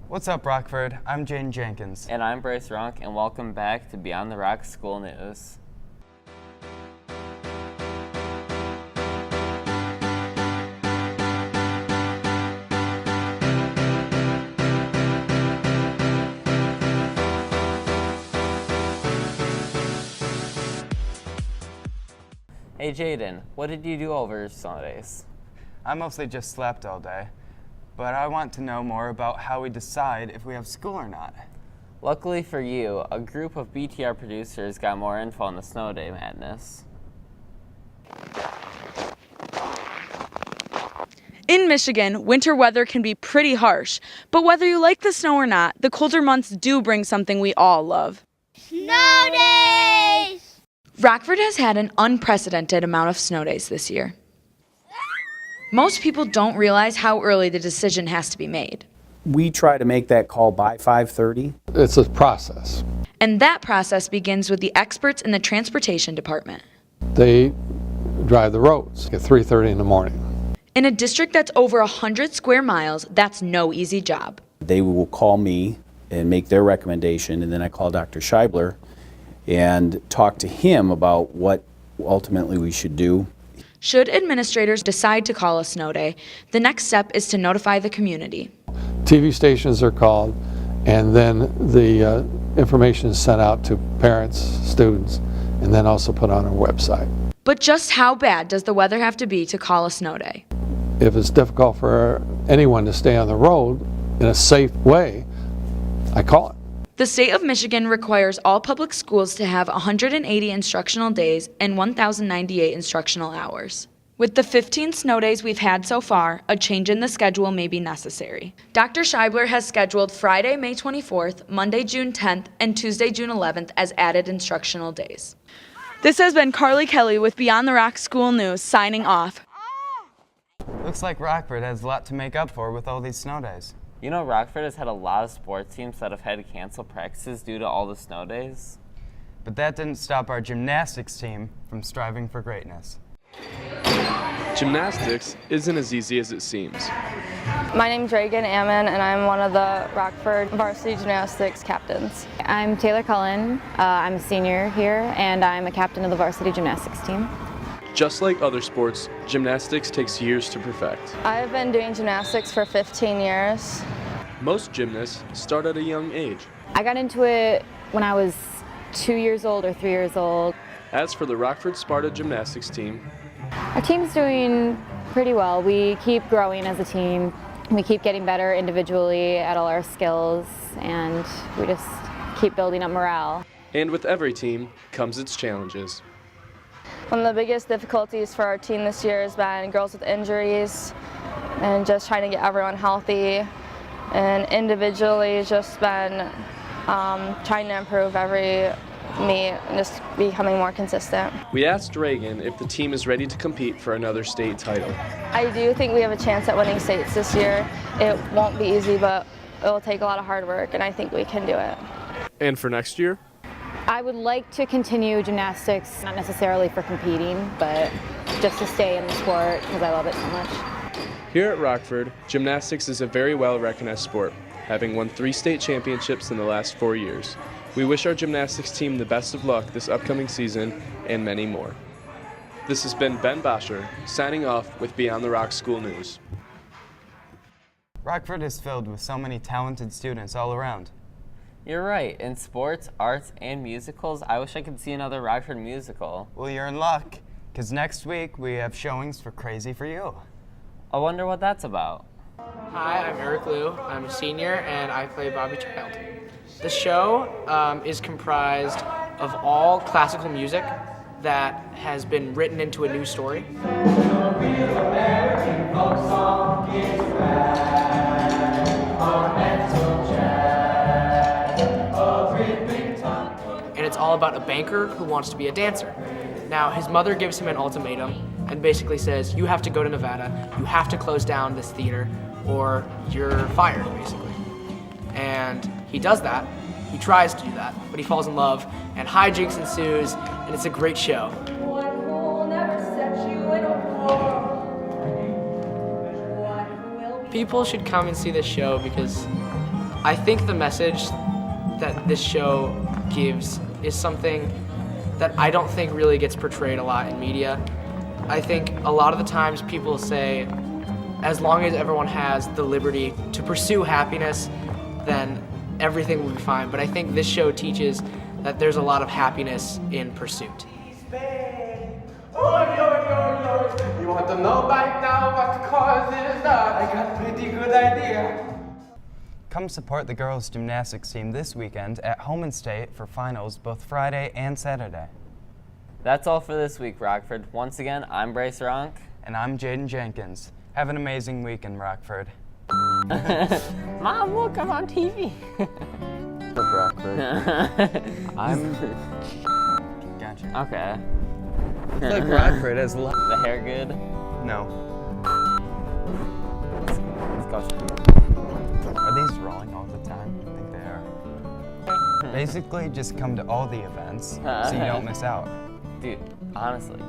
What's up, Rockford? I'm Jane Jenkins. And I'm Bryce Runk, and welcome back to Beyond the Rock School News. Hey Jaden, what did you do over Sundays? I mostly just slept all day, but I want to know more about how we decide if we have school or not. Luckily for you, a group of BTR producers got more info on the snow day madness. In Michigan, winter weather can be pretty harsh, but whether you like the snow or not, the colder months do bring something we all love. Snow days! Rockford has had an unprecedented amount of snow days this year. Most people don't realize how early the decision has to be made. We try to make that call by 5:30. It's a process. And that process begins with the experts in the transportation department. They drive the roads at 3:30 in the morning. In a district that's over 100 square miles, that's no easy job. They will call me and make their recommendation, and then I call Dr. Scheibler and talk to him about what ultimately we should do. Should administrators decide to call a snow day, the next step is to notify the community. TV stations are called, and then the information is sent out to parents, students, and then also put on our website. But just how bad does the weather have to be to call a snow day? If it's difficult for anyone to stay on the road in a safe way, I call it. The state of Michigan requires all public schools to have 180 instructional days and 1,098 instructional hours. With the 15 snow days we've had so far, a change in the schedule may be necessary. Dr. Scheibler has scheduled Friday, May 24th, Monday, June 10th, and Tuesday, June 11th as added instructional days. This has been Carly Kelly with Beyond the Rock School News, signing off. Looks like Rockford has a lot to make up for with all these snow days. You know, Rockford has had a lot of sports teams that have had to cancel practices due to all the snow days. But that didn't stop our gymnastics team from striving for greatness. Gymnastics isn't as easy as it seems. My name's Reagan Ammon, and I'm one of the Rockford varsity gymnastics captains. I'm Taylor Cullen. I'm a senior here, and I'm a captain of the varsity gymnastics team. Just like other sports, gymnastics takes years to perfect. I've been doing gymnastics for 15 years. Most gymnasts start at a young age. I got into it when I was 2 years old or 3 years old. As for the Rockford Sparta gymnastics team, Our team's doing pretty well. We keep growing as a team. We keep getting better individually at all our skills, and we just keep building up morale. and with every team comes its challenges. One of the biggest difficulties for our team this year has been girls with injuries and just trying to get everyone healthy. And individually, it's just been trying to improve every meet and just becoming more consistent. We asked Reagan if the team is ready to compete for another state title. I do think we have a chance at winning states this year. It won't be easy, but it will take a lot of hard work, and I think we can do it. And for next year? I would like to continue gymnastics, not necessarily for competing, but just to stay in the sport because I love it so much. Here at Rockford, gymnastics is a very well-recognized sport, having won 3 state championships in the last 4 years. We wish our gymnastics team the best of luck this upcoming season and many more. This has been Ben Bosher, signing off with Beyond the Rock School News. Rockford is filled with so many talented students all around. You're right. In sports, arts, and musicals, I wish I could see another Rockford musical. Well, you're in luck, because next week we have showings for Crazy for You. I wonder what that's about. Hi, I'm Eric Liu. I'm a senior and I play Bobby Child. The show is comprised of all classical music that has been written into a new story. And it's all about a banker who wants to be a dancer. Now, his mother gives him an ultimatum and basically says, you have to go to Nevada, you have to close down this theater, or you're fired, basically. And he does that. He tries to do that, but he falls in love, and hijinks ensues, and it's a great show. People should come and see this show because I think the message that this show gives is something that I don't think really gets portrayed a lot in media. I think a lot of the times people say, as long as everyone has the liberty to pursue happiness, then everything will be fine. But I think this show teaches that there's a lot of happiness in pursuit. You want to know by now what cause is that? I got a pretty good idea. Come support the girls' gymnastics team this weekend at Holman State for finals both Friday and Saturday. That's all for this week, Rockford. Once again, I'm Bryce Ronk. And I'm Jaden Jenkins. Have an amazing weekend, Rockford. Mom, look, I'm on TV. What's up, Rockford? I'm... Gotcha. Okay. It's like Rockford has a lot... The hair good? No. Let's go. Are these rolling all the time? I think they are. Basically, just come to all the events so you don't miss out. Dude, honestly.